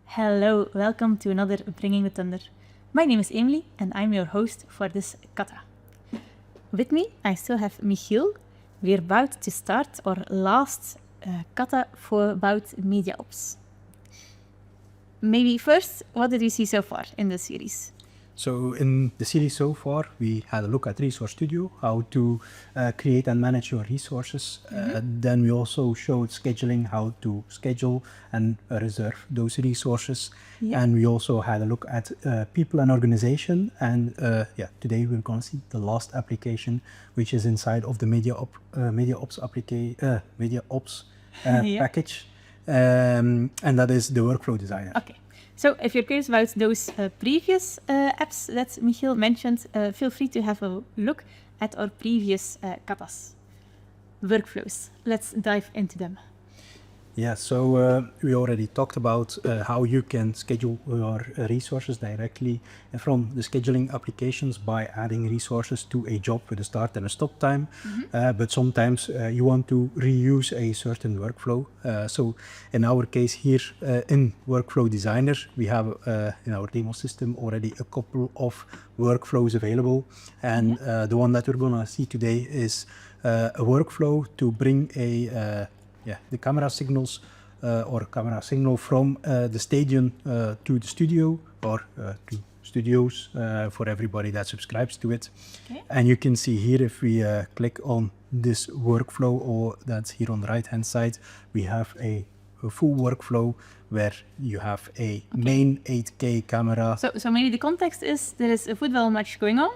Hello, welcome to another Bringing the Thunder. My name is Emily and I'm your host for this kata. With me, I still have Michiel. We're about to start our last kata for about MediaOps. Maybe first, what did we see so far in the series? So in the series so far, we had a look at Resource Studio, how to create and manage your resources. Then we also showed scheduling, how to schedule and reserve those resources. Yeah. And we also had a look at people and organization. And today we're going to see the last application, which is inside of the MediaOps package. And that is the Workflow Designer. Okay. So if you're curious about those previous apps that Michiel mentioned, feel free to have a look at our previous katas. Workflows. Let's dive into them. Yeah, so we already talked about how you can schedule your resources directly from the scheduling applications by adding resources to a job with a start and a stop time. But sometimes you want to reuse a certain workflow. So in our case here in Workflow Designer, we have in our demo system already a couple of workflows available. And the one that we're going to see today is a workflow to bring the camera signals or camera signal from the stadium to the studio or to studios for everybody that subscribes to it. Okay. And you can see here if we click on this workflow, or that's here on the right hand side, we have a full workflow where you have a main 8K camera. So maybe the context is there is a football match going on.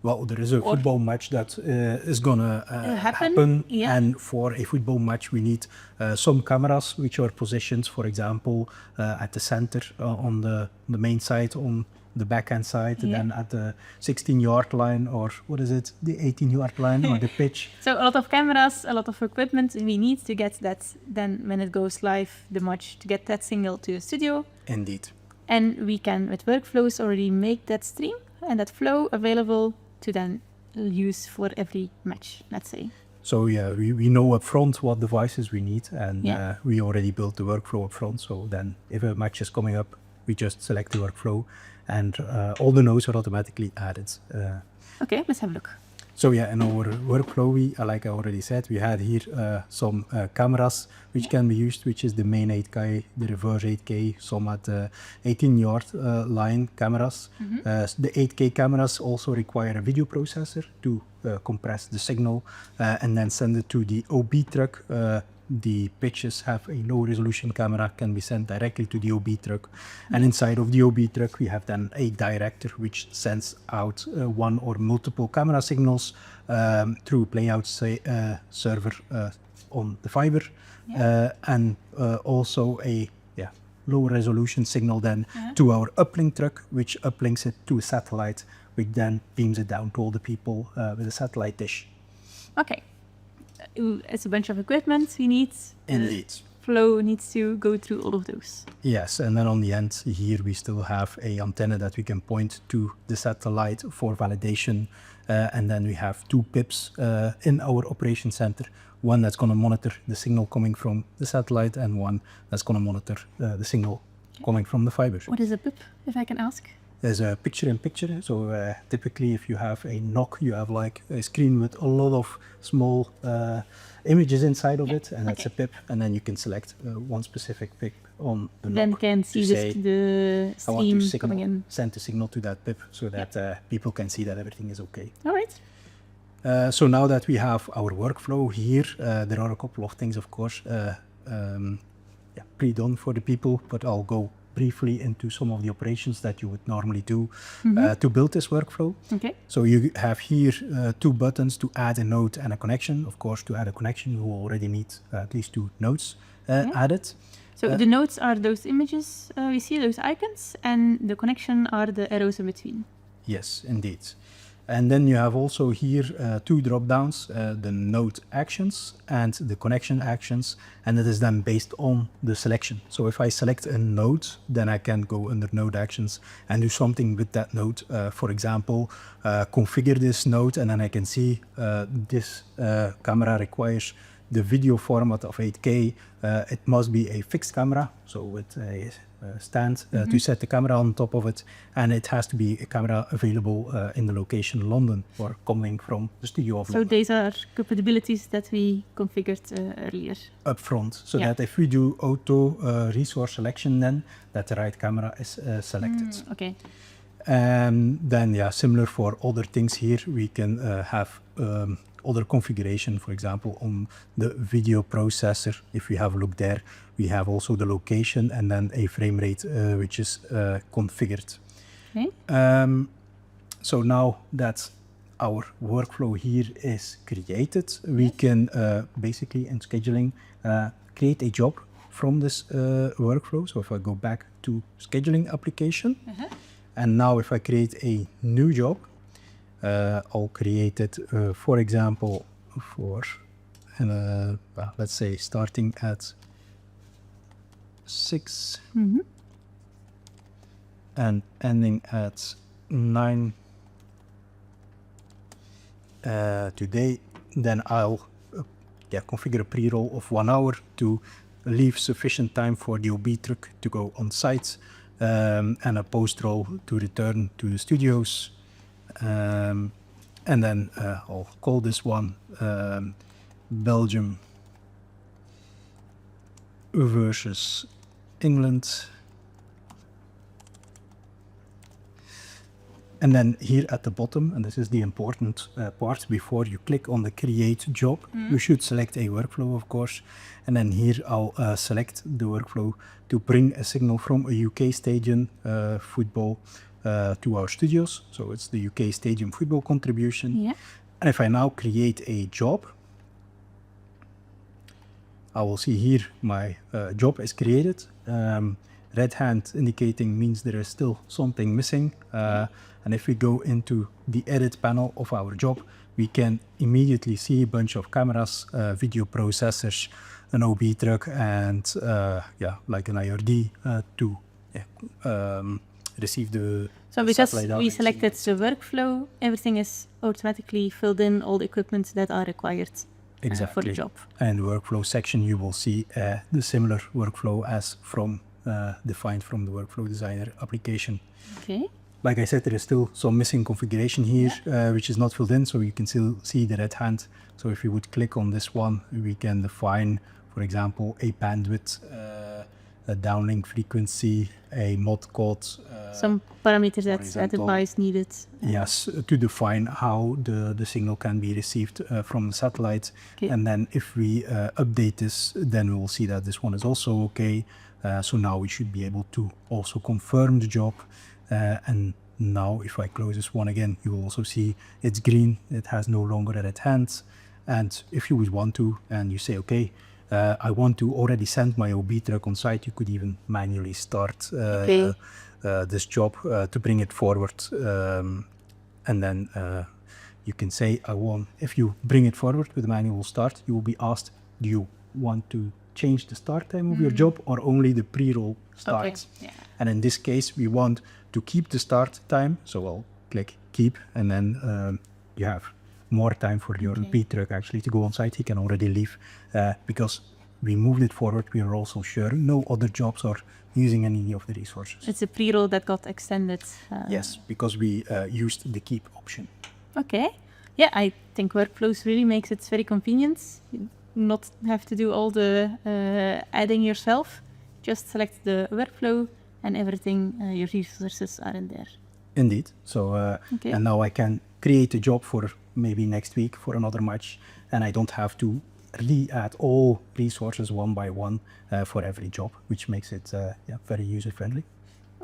Well, there is a football match that is gonna happen. Yeah. And for a football match, we need some cameras which are positioned, for example, at the center on the main side, on the backhand side, and then at the 16-yard line, or what is it, the 18-yard line, or the pitch. So a lot of cameras, a lot of equipment we need to get that, then when it goes live, the match, to get that signal to the studio. Indeed. And we can, with workflows, already make that stream and that flow available to then use for every match, let's say. So yeah, we know up front what devices we need, and we already built the workflow up front. So then if a match is coming up, we just select the workflow and all the nodes are automatically added. Okay, let's have a look. So yeah, in our workflow, like I already said, we had here some cameras which can be used, which is the main 8K, the reverse 8K, some at the 18-yard line cameras. The 8K cameras also require a video processor to compress the signal and then send it to the OB truck. The pitches have a low resolution camera, can be sent directly to the OB truck. And inside of the OB truck, we have then a director which sends out one or multiple camera signals through playout server on the fiber. And also a low resolution signal then to our uplink truck, which uplinks it to a satellite, which then beams it down to all the people with a satellite dish. Okay. It's a bunch of equipment we need. Indeed. Flow needs to go through all of those. Yes, and then on the end here we still have a antenna that we can point to the satellite for validation. And then we have two pips in our operation center. One that's going to monitor the signal coming from the satellite, and one that's going to monitor the signal coming from the fibers. What is a pip, if I can ask? There's a picture-in-picture. So typically if you have a NOC, you have like a screen with a lot of small images inside of it, and that's a pip. And then you can select one specific pip on the NOC. Then can see the stream coming in. Send the signal to that pip so that people can see that everything is okay. All right. So now that we have our workflow here, there are a couple of things, of course, pre-done for the people, but I'll go briefly into some of the operations that you would normally do to build this workflow. Okay. So you have here two buttons to add a node and a connection. Of course, to add a connection, you already need at least two nodes added. So the nodes are those images we see, those icons, and the connection are the arrows in between. Yes, indeed. And then you have also here two drop-downs, the node actions and the connection actions, and it is then based on the selection. So if I select a node, then I can go under node actions and do something with that node. For example, configure this node, and then I can see this camera requires the video format of 8K, it must be a fixed camera, so with a stand to set the camera on top of it, and it has to be a camera available in the location London or coming from the studio of London. So these are capabilities that we configured earlier. Up front, so that if we do auto resource selection, then that the right camera is selected. Okay. Then, similar for other things here, we can have other configuration, for example, on the video processor. If we have a look there, we have also the location and then a frame rate which is configured. Okay. So now that our workflow here is created, we can basically in scheduling create a job from this workflow. So if I go back to scheduling application, and now if I create a new job, I'll create it, for example, for, let's say starting at 6 and ending at 9 today, then I'll configure a pre-roll of 1 hour to leave sufficient time for the OB truck to go on site, and a post-roll to return to the studios. And then I'll call this one Belgium versus England. And then here at the bottom, and this is the important part, before you click on the create job, you should select a workflow, of course. And then here I'll select the workflow to bring a signal from a UK stadium football to our studios. So it's the UK stadium football contribution. Yeah. And if I now create a job, I will see here my job is created. Red hand indicating means there is still something missing. And if we go into the edit panel of our job, we can immediately see a bunch of cameras, video processors, an OB truck, and like an IRD to receive the So because satellite we outreach selected signals. the workflow, everything is automatically filled in, all the equipment that are required for the job. And the workflow section, you will see the similar workflow as from defined from the workflow designer application. Okay. Like I said, there is still some missing configuration here, which is not filled in, so you can still see the red hand. So if you would click on this one, we can define, for example, a bandwidth, a downlink frequency, a mod code. Some parameters that horizontal. advice needed. Yes, to define how the signal can be received from the satellite. Okay. And then if we update this, then we will see that this one is also okay. So now we should be able to also confirm the job. And now if I close this one again, you will also see it's green. It has no longer a red hand. And if you would want to, and you say, okay, I want to already send my OB truck on site, you could even manually start this job to bring it forward. And then you can say, if you bring it forward with a manual start, you will be asked, do you want to change the start time of your job or only the pre-roll start? Okay. Yeah. And in this case, we want to keep the start time. So I'll click keep, and then you have more time for your OB truck actually to go on site. He can already leave because we moved it forward. We are also sure no other jobs are using any of the resources. It's a pre-roll that got extended. Yes, because we used the keep option. Okay. Yeah, I think workflows really makes it very convenient. You not have to do all the adding yourself. Just select the workflow and everything, your resources are in there. Indeed. So, and now I can create a job for maybe next week for another match, and I don't have to re-add all resources one by one for every job, which makes it very user-friendly.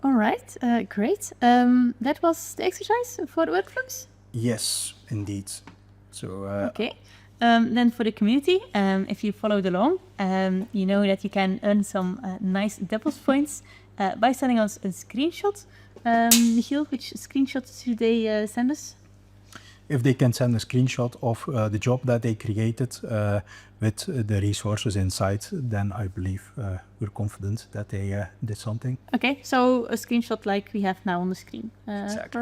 All right, great. That was the exercise for workflows? Yes, indeed. So, okay. Then for the community, if you followed along, you know that you can earn some nice DevOps points by sending us a screenshot. Michiel, which screenshot should they send us? If they can send a screenshot of the job that they created with the resources inside, then I believe we're confident that they did something. Okay, so a screenshot like we have now on the screen. Exactly.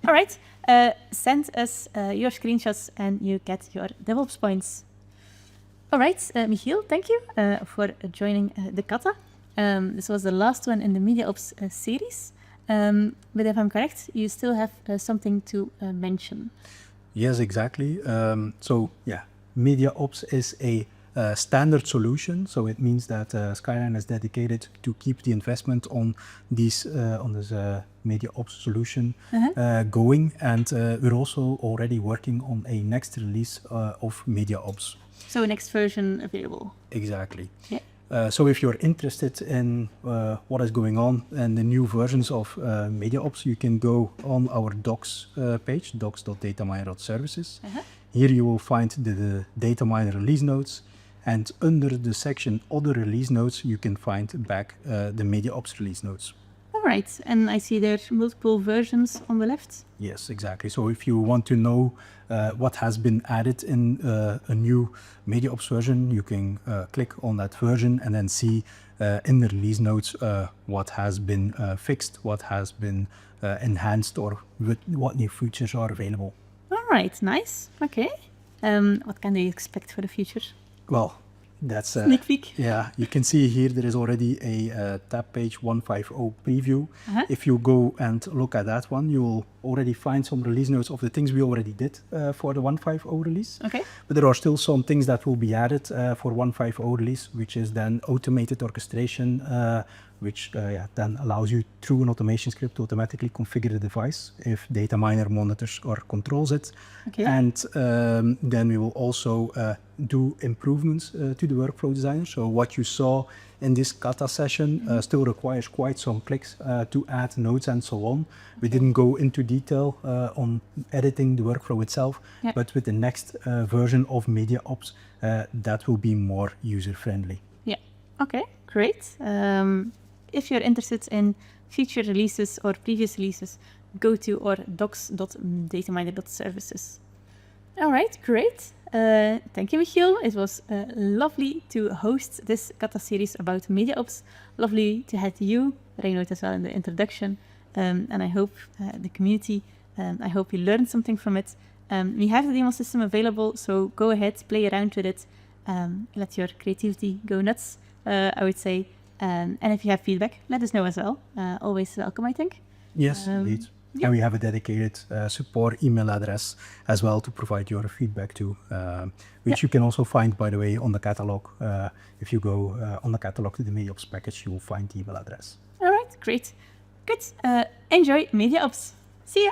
All right. Send us your screenshots and you get your DevOps points. All right, Michiel, thank you for joining the Kata. This was the last one in the MediaOps series. But if I'm correct, you still have something to mention. Yes, exactly. MediaOps is a standard solution, so it means that Skyline is dedicated to keep the investment on this MediaOps solution going, and we're also already working on a next release of MediaOps. So next version available. Exactly. Yeah. So if you're interested in what is going on and the new versions of MediaOps, you can go on our docs page, docs.dataminer.services. Here you will find the DataMiner release notes, and under the section Other Release Notes, you can find back the MediaOps release notes. All right, and I see there are multiple versions on the left. Yes, exactly. So if you want to know what has been added in a new MediaOps version, you can click on that version and then see in the release notes what has been fixed, what has been enhanced, or what new features are available. All right, nice. Okay. What can they expect for the future? Well, that's sneak peek. Yeah, you can see here there is already a tab page 150 preview. If you go and look at that one, you will already find some release notes of the things we already did for the 150 release. Okay. But there are still some things that will be added for 150 release, which is then automated orchestration, which then allows you through an automation script to automatically configure the device if DataMiner monitors or controls it. Okay. And then we will also do improvements to the workflow designer. So what you saw in this kata session still requires quite some clicks to add nodes and so on. We didn't go into detail on editing the workflow itself, but with the next version of MediaOps, that will be more user-friendly. Yeah, okay, great. If you're interested in future releases or previous releases, go to our docs.dataminer.services. All right, great. Thank you, Michiel. It was lovely to host this kata series about MediaOps. Lovely to have you, Reinoud, as well in the introduction. And I hope the community, I hope you learned something from it. We have the demo system available, so go ahead, play around with it. Let your creativity go nuts, I would say. And if you have feedback, let us know as well. Always welcome, I think. Yes, indeed. Yeah. And we have a dedicated support email address as well to provide your feedback to, which you can also find, by the way, on the catalog. If you go on the catalog to the MediaOps package, you will find the email address. All right, great. Good. Enjoy MediaOps. See ya.